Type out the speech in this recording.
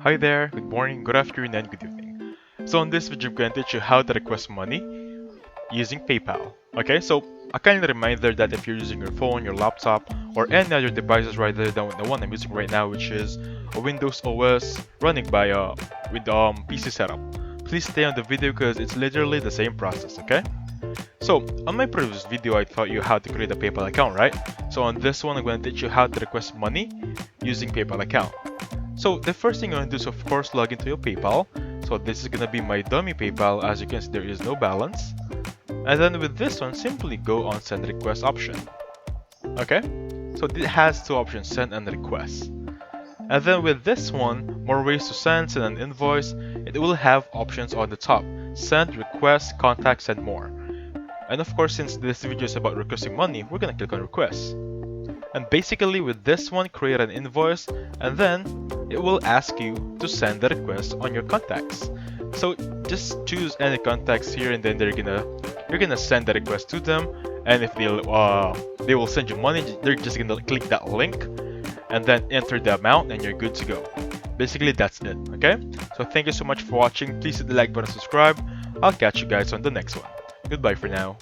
Hi there, good morning, good afternoon, and good evening. So in this video, I'm going to teach you how to request money using PayPal. Okay, so a kind reminder that if you're using your phone, your laptop, or any other devices rather than the one I'm using right now, which is a Windows OS running by with PC setup, please stay on the video because it's literally the same process. Okay. So on my previous video, I taught you how to create a PayPal account, right? So on this one, I'm going to teach you how to request money using PayPal account. So the first thing you're going to do is of course log into your PayPal. So this is going to be my dummy PayPal. As you can see, there is no balance. And then with this one, simply go on send request option. Okay, so it has two options, send and request. And then with this one, more ways to send an invoice. It will have options on the top, send, request, contact, and more. And of course, since this video is about requesting money, we're gonna click on request. And basically with this one, create an invoice, and then it will ask you to send the request on your contacts. So just choose any contacts here, and then you're gonna send the request to them. And if they will send you money, they're just gonna click that link, and then enter the amount, and you're good to go. Basically that's it. Okay. So thank you so much for watching. Please hit the like button, subscribe. I'll catch you guys on the next one. Goodbye for now.